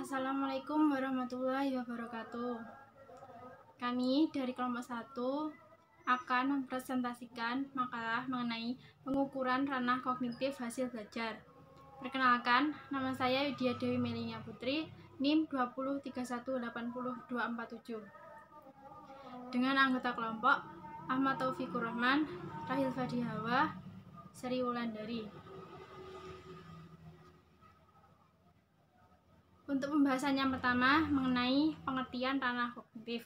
Assalamualaikum warahmatullahi wabarakatuh. Kami dari kelompok 1 akan mempresentasikan makalah mengenai pengukuran ranah kognitif hasil belajar. Perkenalkan, nama saya Widya Dewi Melinia Putri, NIM 203180247. Dengan anggota kelompok Ahmad Taufikur Rahman, Rahil Fadihawa, Sri Wulandari. Untuk pembahasan yang pertama mengenai pengertian ranah kognitif.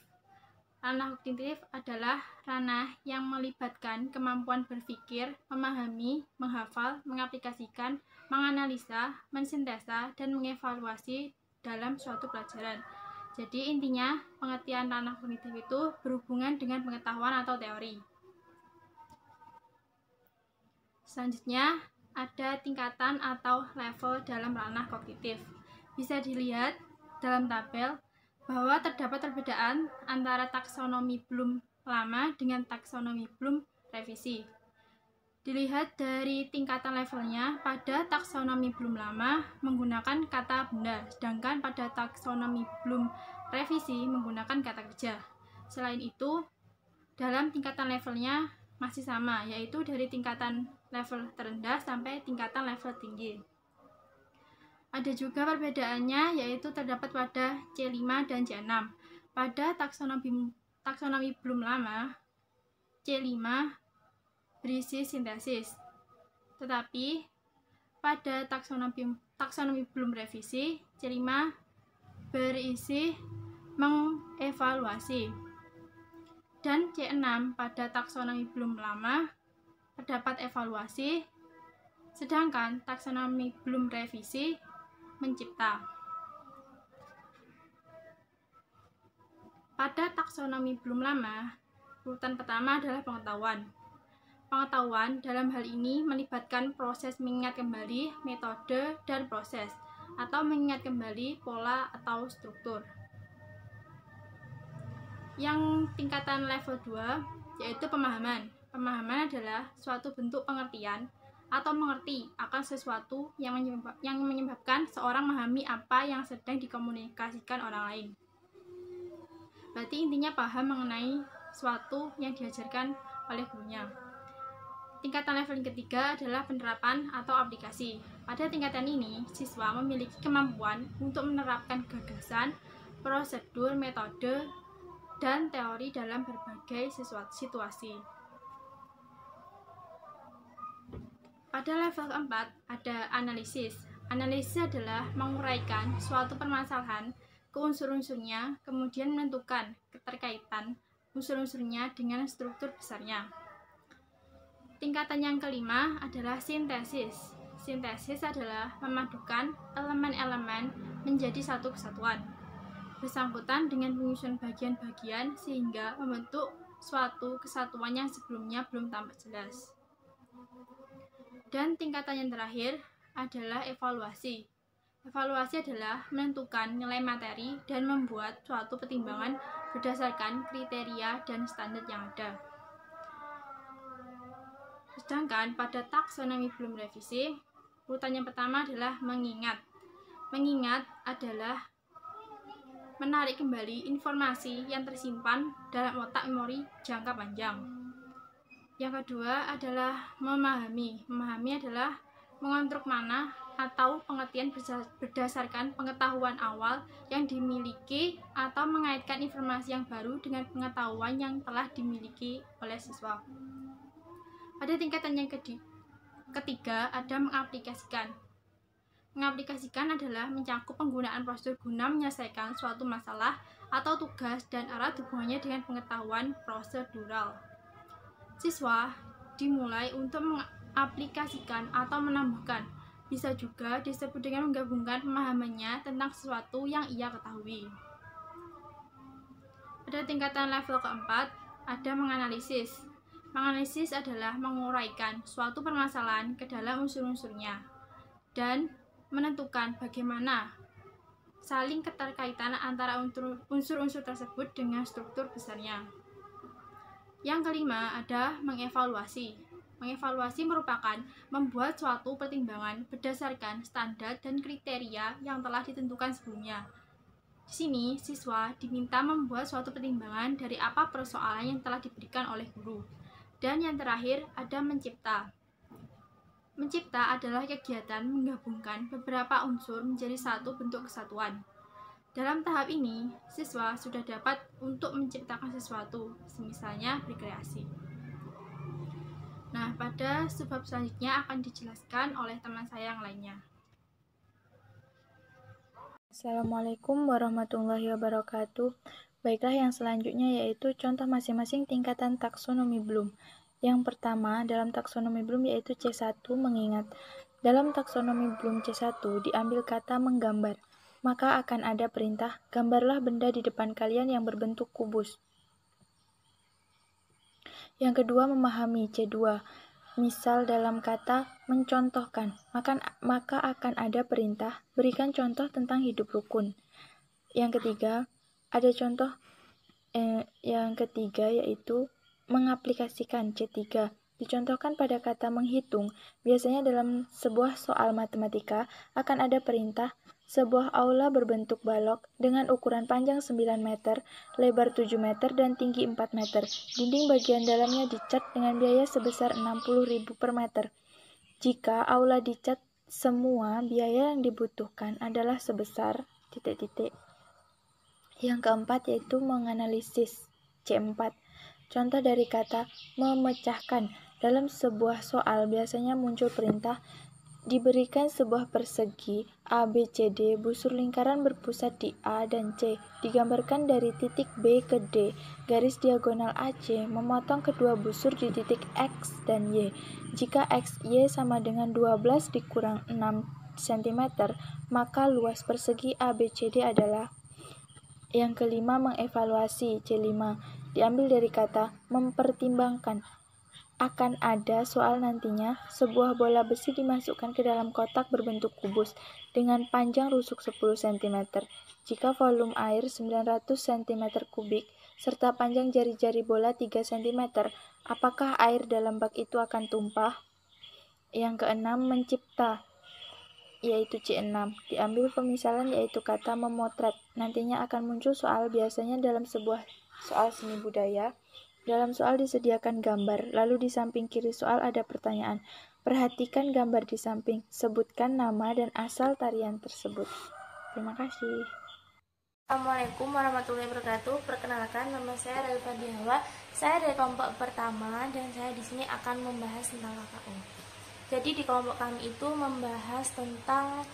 Ranah kognitif adalah ranah yang melibatkan kemampuan berpikir, memahami, menghafal, mengaplikasikan, menganalisa, mensintesa, dan mengevaluasi dalam suatu pelajaran. Jadi intinya pengertian ranah kognitif itu berhubungan dengan pengetahuan atau teori. Selanjutnya ada tingkatan atau level dalam ranah kognitif. Bisa dilihat dalam tabel bahwa terdapat perbedaan antara taksonomi Bloom lama dengan taksonomi Bloom revisi. Dilihat dari tingkatan levelnya, pada taksonomi Bloom lama menggunakan kata benda, sedangkan pada taksonomi Bloom revisi menggunakan kata kerja. Selain itu, dalam tingkatan levelnya masih sama, yaitu dari tingkatan level terendah sampai tingkatan level tinggi. Ada juga perbedaannya, yaitu terdapat pada C5 dan C6. Pada taksonomi Bloom lama, C5 berisi sintesis. Tetapi pada taksonomi Bloom revisi, C5 berisi mengevaluasi. Dan C6 pada taksonomi Bloom lama terdapat evaluasi, sedangkan taksonomi Bloom revisi mencipta. Pada taksonomi Bloom lama, urutan pertama adalah pengetahuan. Pengetahuan dalam hal ini melibatkan proses mengingat kembali metode dan proses, atau mengingat kembali pola atau struktur. Yang tingkatan level 2 yaitu pemahaman. Pemahaman adalah suatu bentuk pengertian atau mengerti akan sesuatu yang menyebabkan seorang memahami apa yang sedang dikomunikasikan orang lain. Berarti intinya paham mengenai sesuatu yang diajarkan oleh gurunya. Tingkatan level yang ketiga adalah penerapan atau aplikasi. Pada tingkatan ini, siswa memiliki kemampuan untuk menerapkan gagasan, prosedur, metode, dan teori dalam berbagai situasi. Pada level keempat ada analisis. Analisis adalah menguraikan suatu permasalahan ke unsur-unsurnya, kemudian menentukan keterkaitan unsur-unsurnya dengan struktur besarnya. Tingkatan yang kelima adalah sintesis. Sintesis adalah memadukan elemen-elemen menjadi satu kesatuan, bersangkutan dengan penyusunan bagian-bagian sehingga membentuk suatu kesatuan yang sebelumnya belum tampak jelas. Dan tingkatan yang terakhir adalah evaluasi. Evaluasi adalah menentukan nilai materi dan membuat suatu pertimbangan berdasarkan kriteria dan standar yang ada. Sedangkan pada taksonomi Bloom revisi, urutan yang pertama adalah mengingat. Mengingat adalah menarik kembali informasi yang tersimpan dalam otak memori jangka panjang. Yang kedua adalah memahami. Memahami adalah mengonstruk makna atau pengertian berdasarkan pengetahuan awal yang dimiliki atau mengaitkan informasi yang baru dengan pengetahuan yang telah dimiliki oleh siswa. Pada tingkatan yang ketiga ada mengaplikasikan. Mengaplikasikan adalah mencakup penggunaan prosedur guna menyelesaikan suatu masalah atau tugas dan erat hubungannya dengan pengetahuan prosedural. Siswa dimulai untuk mengaplikasikan atau menambahkan. Bisa juga disebut dengan menggabungkan pemahamannya tentang sesuatu yang ia ketahui. Pada tingkatan level keempat ada menganalisis. Menganalisis adalah menguraikan suatu permasalahan ke dalam unsur-unsurnya dan menentukan bagaimana saling keterkaitan antara unsur-unsur tersebut dengan struktur besarnya. Yang kelima ada mengevaluasi. Mengevaluasi merupakan membuat suatu pertimbangan berdasarkan standar dan kriteria yang telah ditentukan sebelumnya. Di sini, siswa diminta membuat suatu pertimbangan dari apa persoalan yang telah diberikan oleh guru. Dan yang terakhir, ada mencipta. Mencipta adalah kegiatan menggabungkan beberapa unsur menjadi satu bentuk kesatuan. Dalam tahap ini, siswa sudah dapat untuk menciptakan sesuatu, misalnya berkreasi. Nah, pada subbab selanjutnya akan dijelaskan oleh teman saya yang lainnya. Assalamualaikum warahmatullahi wabarakatuh. Baiklah, yang selanjutnya yaitu contoh masing-masing tingkatan taksonomi Bloom. Yang pertama, dalam taksonomi Bloom yaitu C1, mengingat. Dalam taksonomi Bloom C1 diambil kata menggambar. Maka akan ada perintah, gambarlah benda di depan kalian yang berbentuk kubus. Yang kedua, memahami C2. Misal dalam kata mencontohkan, maka akan ada perintah, berikan contoh tentang hidup rukun. Yang ketiga, ada contoh yang ketiga yaitu mengaplikasikan C3. Dicontohkan pada kata menghitung, biasanya dalam sebuah soal matematika akan ada perintah, sebuah aula berbentuk balok dengan ukuran panjang 9 meter, lebar 7 meter, dan tinggi 4 meter. Dinding bagian dalamnya dicat dengan biaya sebesar 60.000 per meter. Jika aula dicat semua, biaya yang dibutuhkan adalah sebesar ... Yang keempat yaitu menganalisis C4. Contoh dari kata memecahkan. Dalam sebuah soal biasanya muncul perintah, diberikan sebuah persegi ABCD, busur lingkaran berpusat di A dan C, digambarkan dari titik B ke D, garis diagonal AC memotong kedua busur di titik X dan Y. Jika X, Y sama dengan 12 dikurang 6 cm, maka luas persegi ABCD adalah. Yang kelima, mengevaluasi C5, diambil dari kata mempertimbangkan. Akan ada soal nantinya, sebuah bola besi dimasukkan ke dalam kotak berbentuk kubus dengan panjang rusuk 10 cm. Jika volume air 900 cm3 serta panjang jari-jari bola 3 cm, apakah air dalam bak itu akan tumpah? Yang keenam, mencipta, yaitu C6. Diambil pemisalan yaitu kata memotret. Nantinya akan muncul soal biasanya dalam sebuah soal seni budaya. Dalam soal disediakan gambar, lalu di samping kiri soal ada pertanyaan. Perhatikan gambar di samping, sebutkan nama dan asal tarian tersebut. Terima kasih. Assalamualaikum warahmatullahi wabarakatuh. Perkenalkan, nama saya Raifa Dihawa. Saya dari kelompok pertama dan saya di sini akan membahas tentang KKU. Jadi di kelompok kami itu membahas tentang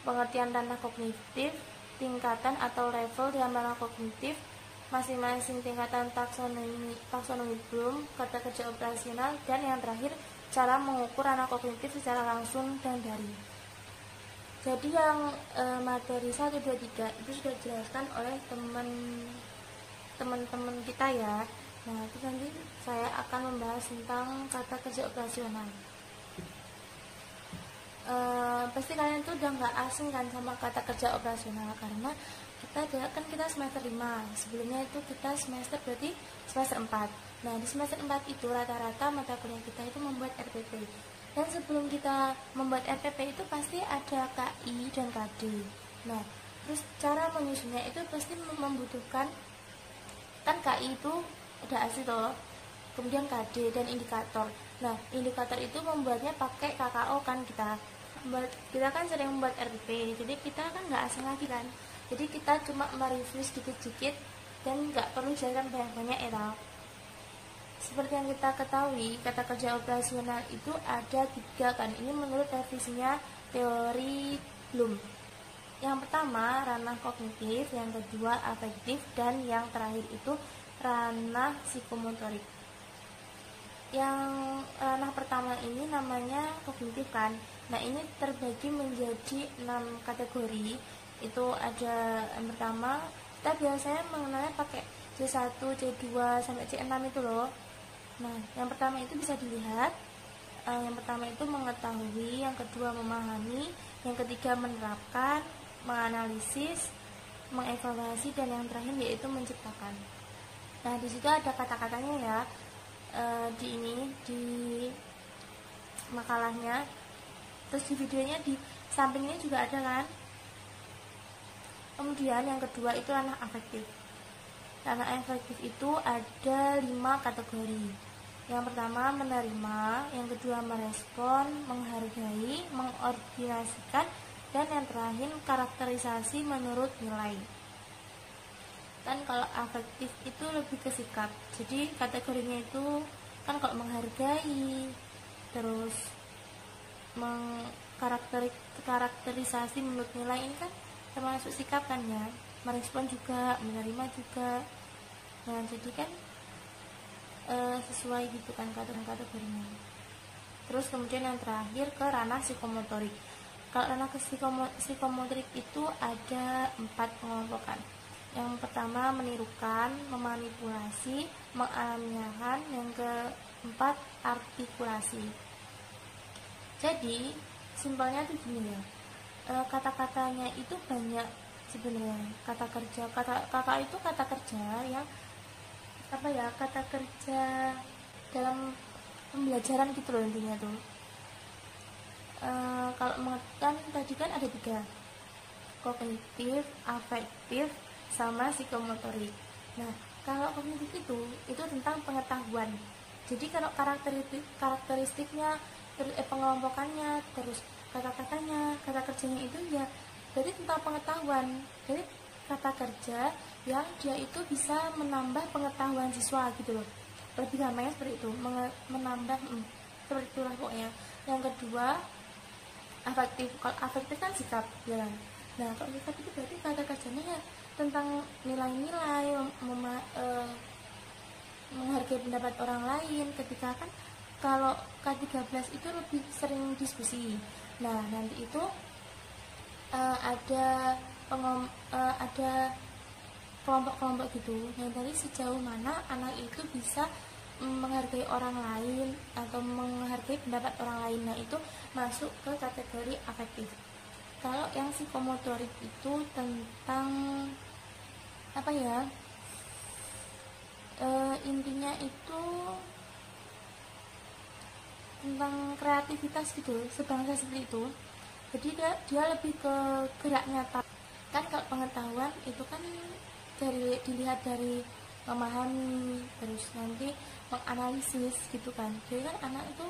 pengertian ranah kognitif, tingkatan atau level dalam ranah kognitif, masing-masing tingkatan taksonomi Bloom, kata kerja operasional, dan yang terakhir cara mengukur ranah kognitif secara langsung dan daring. Jadi yang materi 1, 2, 3 itu sudah dijelaskan oleh teman-teman kita ya. Nah, itu nanti saya akan membahas tentang kata kerja operasional. Pasti kalian tuh udah nggak asing kan sama kata kerja operasional, karena kita semester 5, sebelumnya itu kita berarti semester 4. Nah, di semester 4 itu rata-rata mata kuliah kita itu membuat RPP. Dan sebelum kita membuat RPP itu pasti ada KI dan KD. Nah, terus cara menyusunnya itu pasti membutuhkan, kan KI itu ada asli toh, kemudian KD dan indikator. Nah, indikator itu membuatnya pakai KKO kan kita kan sering membuat RPP, jadi kita kan nggak asing lagi kan. Jadi kita cuma mereview sedikit-sedikit dan nggak perlu jalan banyak-banyak ya. Seperti yang kita ketahui, kata kerja operasional itu ada 3 kan. Ini menurut revisinya teori Bloom. Yang pertama ranah kognitif, yang kedua afektif, dan yang terakhir itu ranah psikomotorik. Yang ranah pertama ini namanya kognitif kan. Nah, ini terbagi menjadi 6 kategori. Itu ada yang pertama, kita biasanya mengenalnya pakai C1, C2 sampai C6 itu loh. Nah, yang pertama itu bisa dilihat, yang pertama itu mengetahui, yang kedua memahami, yang ketiga menerapkan, menganalisis, mengevaluasi, dan yang terakhir yaitu menciptakan. Nah, di situ ada kata-katanya ya. di makalahnya. Terus di videonya di sampingnya juga ada kan. Kemudian yang kedua itu ranah afektif. Ranah afektif itu ada 5 kategori. Yang pertama menerima, yang kedua merespon, menghargai, mengordinasikan, dan yang terakhir karakterisasi menurut nilai. Dan kalau afektif itu lebih ke sikap. Jadi kategorinya itu kan kalau menghargai, terus karakterisasi menurut nilai ini kan termasuk sikap kan ya. Merespon juga, menerima juga. Nah jadi kan sesuai gitu kan kategorinya. Terus kemudian yang terakhir ke ranah psikomotorik. Kalau ranah psikomotorik itu ada 4 pengelompokan. Yang pertama menirukan, memanipulasi, mengalamiahkan. Yang keempat artikulasi. Jadi simpelnya tuh gini ya, kata-katanya itu banyak sebenarnya. Kata kerja, kata itu kata kerja yang kata kerja dalam pembelajaran gitu loh intinya tuh. Kalau kan tadi kan ada 3, kognitif, afektif, sama psikomotorik. Nah kalau kognitif itu tentang pengetahuan. Jadi kalau karakteristiknya, pengelompokannya, terus kata-katanya, kata kerjanya itu ya jadi tentang pengetahuan. Jadi kata kerja yang dia itu bisa menambah pengetahuan siswa gitu loh. Lebih gampangnya seperti itu, menambah seperti itulah pokoknya. Yang kedua afektif. Kalau afektif kan sikap ya kan. Nah kalau sikap itu berarti kata kerjanya ya tentang nilai-nilai, menghargai pendapat orang lain. Ketika kan kalau K13 itu lebih sering diskusi. Nah nanti itu ada kelompok-kelompok gitu. Nah dari sejauh mana anak itu bisa menghargai orang lain atau menghargai pendapat orang lain. Nah itu masuk ke kategori afektif. Kalau yang psikomotorik itu tentang intinya itu tentang kreativitas gitu, sebangsa seperti itu. Jadi dia lebih ke gerak nyata. Kan kalau pengetahuan itu kan dilihat dari memahami, terus nanti menganalisis gitu kan. Jadi kan anak itu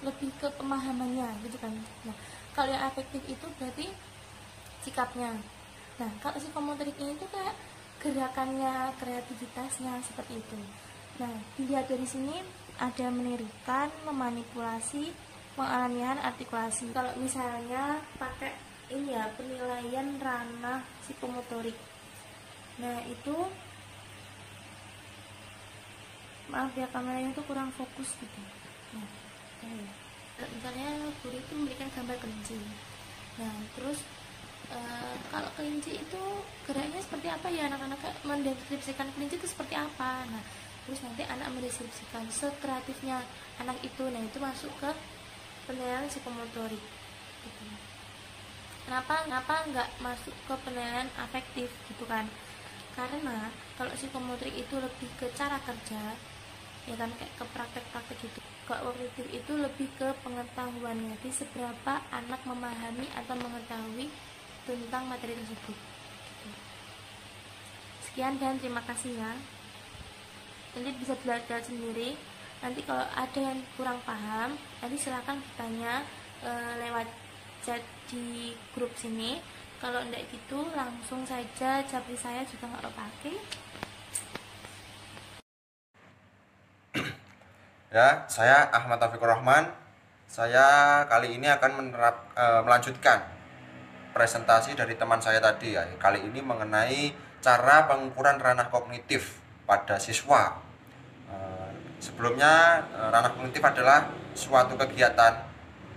lebih ke pemahamannya gitu kan. Nah kalau yang afektif itu berarti sikapnya. Nah kalau psikomotorik ini tuh kayak gerakannya, kreativitasnya seperti itu. Nah dilihat dari sini ada menirukan, memanipulasi, mengalamiahkan, artikulasi. Kalau misalnya pakai ini ya penilaian ranah psikomotorik. Nah itu maaf ya kameranya itu kurang fokus gitu. Nah misalnya guru itu memberikan gambar kelinci. Nah terus kalau kelinci itu geraknya seperti apa ya, anak-anak mendeskripsikan kelinci itu seperti apa. Nah terus nanti anak mendeskripsikan sekreatifnya anak itu. Nah itu masuk ke penilaian psikomotorik gitu. Kenapa nggak masuk ke penilaian afektif gitu kan? Karena kalau psikomotorik itu lebih ke cara kerja ya kan, kayak ke praktek-praktek gitu. Kalau kognitif itu lebih ke pengetahuannya, jadi seberapa anak memahami atau mengetahui tentang materi tersebut gitu. Sekian dan terima kasih ya. Nanti bisa belajar sendiri. Nanti kalau ada yang kurang paham, nanti silakan bertanya lewat chat di grup sini. Kalau enggak gitu langsung saja japri saya juga nggak pakai. Ya, saya Ahmad Taufikur Rahman. Saya kali ini akan melanjutkan presentasi dari teman saya tadi ya. Kali ini mengenai cara pengukuran ranah kognitif pada siswa. Sebelumnya ranah kognitif adalah suatu kegiatan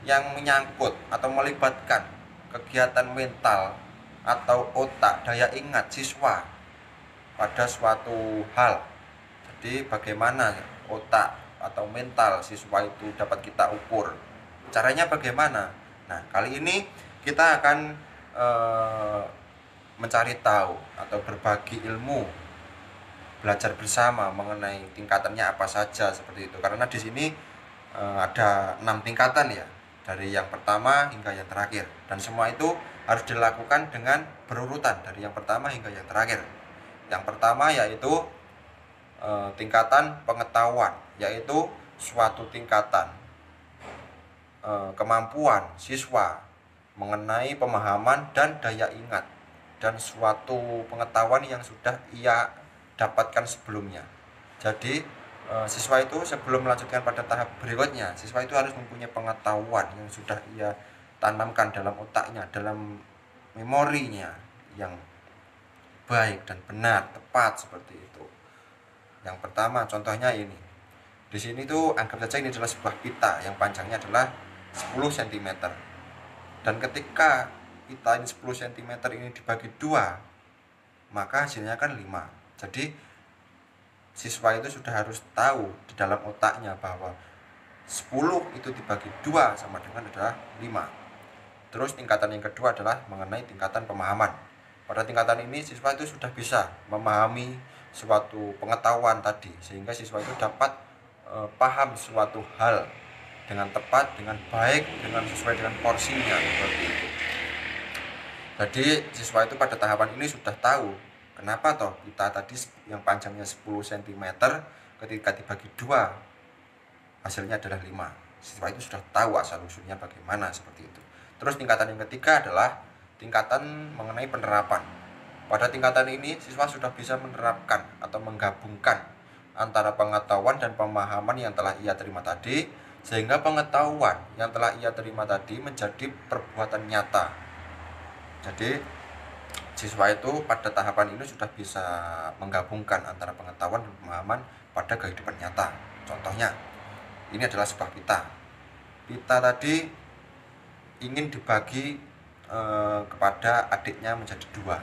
yang menyangkut atau melibatkan kegiatan mental atau otak, daya ingat siswa pada suatu hal. Jadi bagaimana otak atau mental siswa itu dapat kita ukur. Caranya bagaimana? Nah, kali ini kita akan mencari tahu atau berbagi ilmu belajar bersama mengenai tingkatannya apa saja seperti itu. Karena di sini ada 6 tingkatan ya, dari yang pertama hingga yang terakhir, dan semua itu harus dilakukan dengan berurutan dari yang pertama hingga yang terakhir. Yang pertama yaitu tingkatan pengetahuan, yaitu suatu tingkatan kemampuan siswa mengenai pemahaman dan daya ingat dan suatu pengetahuan yang sudah ia dapatkan sebelumnya. Jadi siswa itu sebelum melanjutkan pada tahap berikutnya, siswa itu harus mempunyai pengetahuan yang sudah ia tanamkan dalam otaknya, dalam memorinya yang baik dan benar, tepat seperti itu. Yang pertama contohnya ini. Di sini tuh anggap saja ini adalah sebuah pita yang panjangnya adalah 10 cm. Dan ketika pita ini 10 cm ini dibagi 2, maka hasilnya kan 5. Jadi siswa itu sudah harus tahu di dalam otaknya bahwa 10 itu dibagi 2 sama dengan adalah 5. Terus tingkatan yang kedua adalah mengenai tingkatan pemahaman. Pada tingkatan ini siswa itu sudah bisa memahami suatu pengetahuan tadi, sehingga siswa itu dapat paham suatu hal dengan tepat, dengan baik, dengan sesuai dengan porsinya seperti itu. Jadi siswa itu pada tahapan ini sudah tahu kenapa toh pita tadi yang panjangnya 10 cm ketika dibagi 2 hasilnya adalah 5. Siswa itu sudah tahu asal usulnya bagaimana seperti itu. Terus tingkatan yang ketiga adalah tingkatan mengenai penerapan. Pada tingkatan ini siswa sudah bisa menerapkan atau menggabungkan antara pengetahuan dan pemahaman yang telah ia terima tadi, sehingga pengetahuan yang telah ia terima tadi menjadi perbuatan nyata. Jadi siswa itu pada tahapan ini sudah bisa menggabungkan antara pengetahuan dan pemahaman pada kehidupan nyata. Contohnya, ini adalah sebuah pita. Pita tadi ingin dibagi kepada adiknya menjadi 2.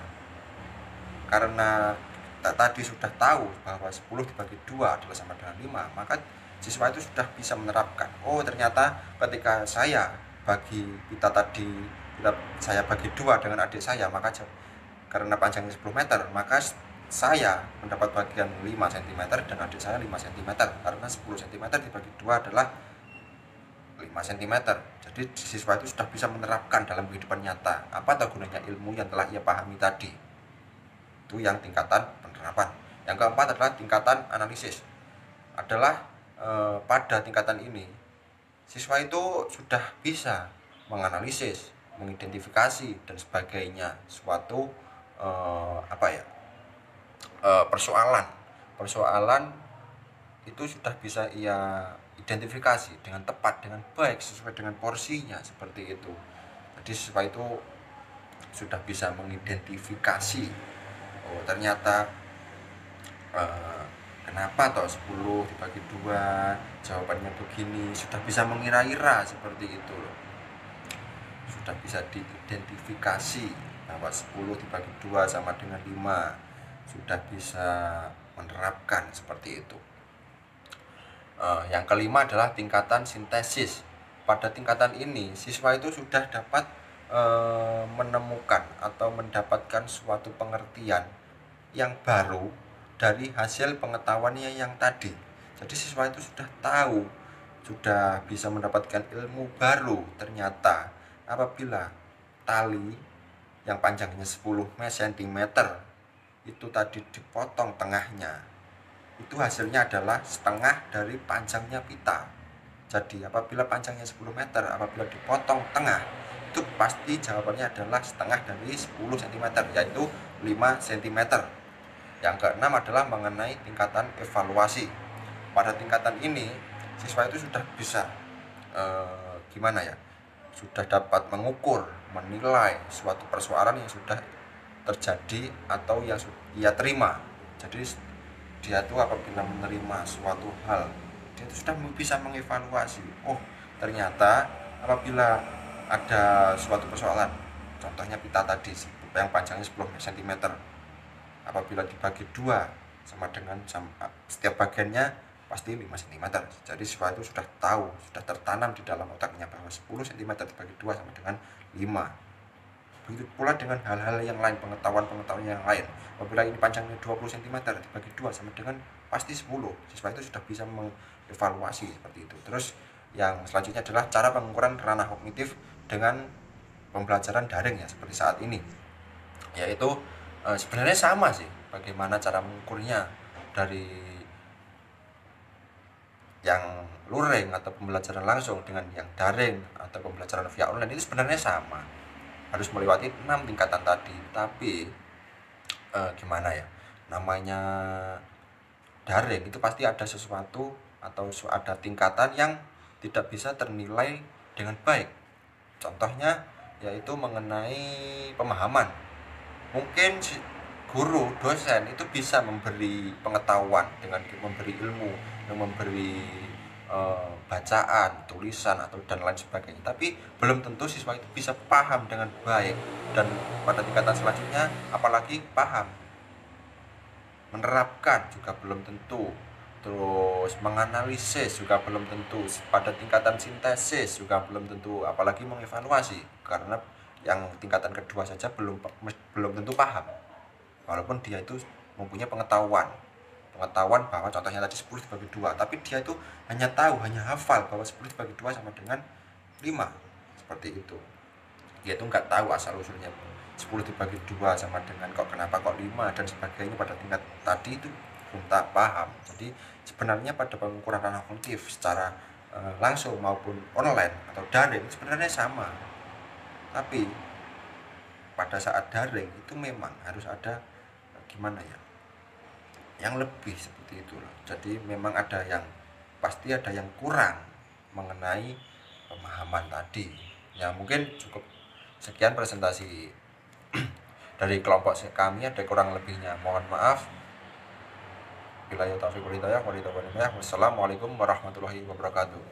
Karena tadi sudah tahu bahwa 10 dibagi 2 adalah sama dengan 5, maka siswa itu sudah bisa menerapkan, oh ternyata ketika saya bagi pita tadi, saya bagi 2 dengan adik saya, maka karena panjangnya 10 meter, maka saya mendapat bagian 5 cm dan adik saya 5 cm, karena 10 cm dibagi 2 adalah 5 cm. Jadi siswa itu sudah bisa menerapkan dalam kehidupan nyata apa gunanya ilmu yang telah ia pahami tadi. Itu yang tingkatan penerapan. Yang keempat adalah tingkatan analisis. Adalah pada tingkatan ini siswa itu sudah bisa menganalisis, mengidentifikasi dan sebagainya suatu persoalan itu sudah bisa ia identifikasi dengan tepat, dengan baik, sesuai dengan porsinya seperti itu. Jadi siswa itu sudah bisa mengidentifikasi, oh ternyata kenapa toh 10 dibagi 2 jawabannya begini, sudah bisa mengira-ira seperti itu loh. Sudah bisa diidentifikasi bahwa 10 dibagi 2 sama dengan 5, sudah bisa menerapkan seperti itu. Yang kelima adalah tingkatan sintesis. Pada tingkatan ini siswa itu sudah dapat menemukan atau mendapatkan suatu pengertian yang baru dari hasil pengetahuannya yang tadi. Jadi siswa itu sudah tahu, sudah bisa mendapatkan ilmu baru. Ternyata apabila tali yang panjangnya 10 cm itu tadi dipotong tengahnya, itu hasilnya adalah setengah dari panjangnya pita. Jadi apabila panjangnya 10 meter, apabila dipotong tengah, itu pasti jawabannya adalah setengah dari 10 cm, yaitu 5 cm. Yang keenam adalah mengenai tingkatan evaluasi. Pada tingkatan ini siswa itu sudah bisa sudah dapat mengukur, menilai suatu persoalan yang sudah terjadi atau yang ia terima. Jadi dia itu apabila menerima suatu hal, dia itu sudah bisa mengevaluasi, oh ternyata apabila ada suatu persoalan, contohnya pita tadi yang panjangnya 10 cm, apabila dibagi 2 sama dengan setiap bagiannya pasti 5 cm. Jadi siswa itu sudah tahu, sudah tertanam di dalam otaknya bahwa 10 cm dibagi 2 sama dengan 5. Begitu pula dengan hal-hal yang lain, pengetahuan yang lain. Apabila ini panjangnya 20 cm dibagi 2 sama dengan pasti 10. Siswa itu sudah bisa mengevaluasi seperti itu. Terus yang selanjutnya adalah cara pengukuran ranah kognitif dengan pembelajaran daring ya seperti saat ini. Yaitu sebenarnya sama sih bagaimana cara mengukurnya dari yang luring atau pembelajaran langsung dengan yang daring atau pembelajaran via online itu sebenarnya sama, harus melewati 6 tingkatan tadi. Tapi gimana ya, namanya daring itu pasti ada sesuatu atau ada tingkatan yang tidak bisa ternilai dengan baik. Contohnya yaitu mengenai pemahaman. Mungkin guru, dosen itu bisa memberi pengetahuan dengan memberi ilmu, memberi bacaan, tulisan atau dan lain sebagainya. Tapi belum tentu siswa itu bisa paham dengan baik, dan pada tingkatan selanjutnya apalagi paham. Menerapkan juga belum tentu. Terus menganalisis juga belum tentu. Pada tingkatan sintesis juga belum tentu, apalagi mengevaluasi, karena yang tingkatan kedua saja belum tentu paham. Walaupun dia itu mempunyai pengetahuan bahwa contohnya tadi 10 dibagi 2, tapi dia itu hanya tahu, hanya hafal bahwa 10 dibagi 2 sama dengan 5, seperti itu. Dia itu nggak tahu asal usulnya 10 dibagi 2 sama dengan kenapa kok 5 dan sebagainya. Pada tingkat tadi itu belum tak paham. Jadi sebenarnya pada pengukuran ranah kognitif secara langsung maupun online atau daring sebenarnya sama, tapi pada saat daring itu memang harus ada gimana ya, yang lebih seperti itulah. Jadi memang pasti ada yang kurang mengenai pemahaman tadi. Ya mungkin cukup sekian presentasi dari kelompok kami, ada kurang lebihnya mohon maaf. Wassalamualaikum warahmatullahi wabarakatuh.